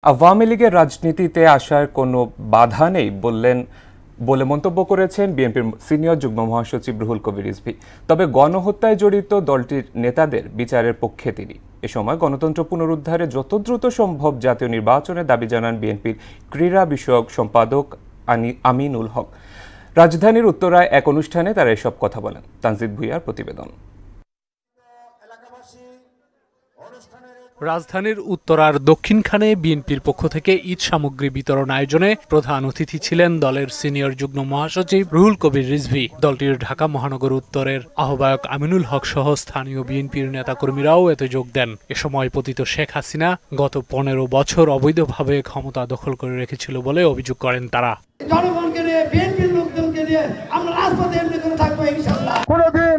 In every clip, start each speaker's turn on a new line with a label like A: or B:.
A: আওয়ামী লীগের রাজনীতিতে আসার কোনো বাধা নেই বলে মন্তব্য করেছেন বিএনপির সিনিয়র যুগ্ম মহাসচিব রুহুল কবির রিজভী। তবে গণহত্যায় জড়িত দলটির নেতাদের বিচারের পক্ষে তিনি। এ সময় গণতন্ত্র পুনরুদ্ধারে যত দ্রুত সম্ভব জাতীয় নির্বাচনের দাবি জানান বিএনপির ক্রীড়া বিষয়ক সম্পাদক আমিনুল হক। রাজধানীর উত্তরায় এক অনুষ্ঠানে তারা এসব কথা বলেন। তানজিদ ভুঁইয়ার প্রতিবেদন।
B: রাজধানীর উত্তরার দক্ষিণখানে বিএনপির পক্ষ থেকে ঈদ সামগ্রী বিতরণ আয়োজনে প্রধান অতিথি ছিলেন দলের সিনিয়র যুগ্ম মহাসচিব রুহুল কবির রিজভী। দলটির ঢাকা মহানগর উত্তরের আহ্বায়ক আমিনুল হক সহ স্থানীয় বিএনপির নেতাকর্মীরাও এতে যোগ দেন। এ সময় পতিত শেখ হাসিনা গত ১৫ বছর অবৈধভাবে ক্ষমতা দখল করে রেখেছিল বলে অভিযোগ করেন তারা।
C: জনগণকে নিয়ে, বিএনপির লোকজনকে নিয়ে আমরা রাজপথে এমনি করে থাকবো ইনশাআল্লাহ।
D: কোনদিন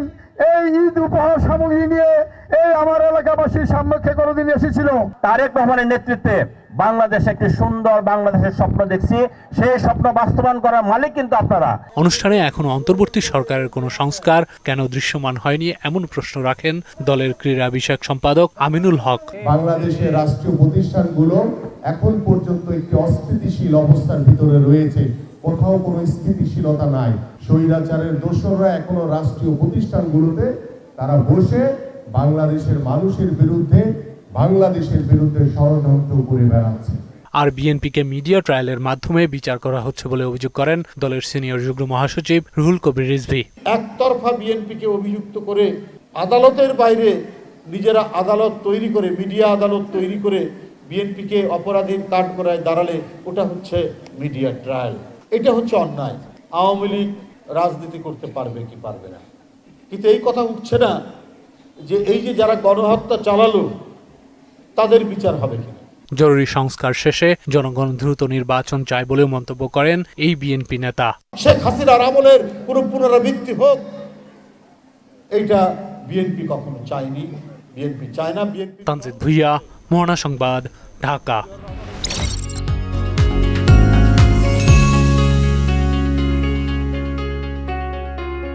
D: এই ঈদ উপহার সামগ্রী নিয়ে এই আমার এলাকাবাসীর সামনে কোনোদিন এসেছিল? তারেক রহমানের নেতৃত্বে বাংলাদেশ একটি সুন্দর বাংলাদেশের স্বপ্ন দেখছি, সেই স্বপ্ন বাস্তবায়ন করার মালিক কিন্তু আপনারা।
B: অনুষ্ঠানে এখনো অন্তর্বর্তী সরকারের কোনো সংস্কার কেন দৃশ্যমান হয়নি এমন প্রশ্ন রাখেন দলের ক্রীড়া বিষয়ক সম্পাদক আমিনুল হক।
E: বাংলাদেশের রাষ্ট্রীয় প্রতিষ্ঠানগুলো এখন পর্যন্ত একটি অস্থিতিশীল অবস্থার ভিতরে রয়েছে, কোথাও কোনো স্থিতিশীলতা নাই। স্বৈরাচারের দোসররা এখনো রাষ্ট্রীয় প্রতিষ্ঠানগুলোতে তারা বসে বাংলাদেশের মানুষের বিরুদ্ধে ষড়যন্ত্র করে বেড়াচ্ছে।
B: আর বিএনপিকে মিডিয়া ট্রায়ালের মাধ্যমে বিচার করা হচ্ছে বলে অভিযোগ করেন দলের সিনিয়র যুগ্ম মহাসচিব রুহুল কবির রিজভী।
F: একতরফা বিএনপিকে অভিযুক্ত করে আদালতের বাইরে নিজেরা আদালত তৈরি করে, মিডিয়া আদালত তৈরি করে বিএনপিকে অপরাধীর কাঠ করায় দাঁড়ালে ওটা হচ্ছে মিডিয়া ট্রায়াল। এটা হচ্ছে অন্যায়। আওয়ামী লীগ রাজনীতি করতে পারবে কি পারবে না, কিন্তু এই কথা উঠছে না যে এই যে যারা গণহত্যা চালালো তাদের বিচার হবে কিনা।
B: জরুরি সংস্কার শেষে জনগণ দ্রুত নির্বাচন চায় বলেও মন্তব্য করেন এই বিএনপি নেতা।
F: শেখ হাসিনার আমলের কোনো পুনরাবৃত্তি হোক, এইটা বিএনপি কখনো চায়নি, বিএনপি চায় না।
B: তানজিদ ভুঁইয়া, মোহনা সংবাদ, ঢাকা।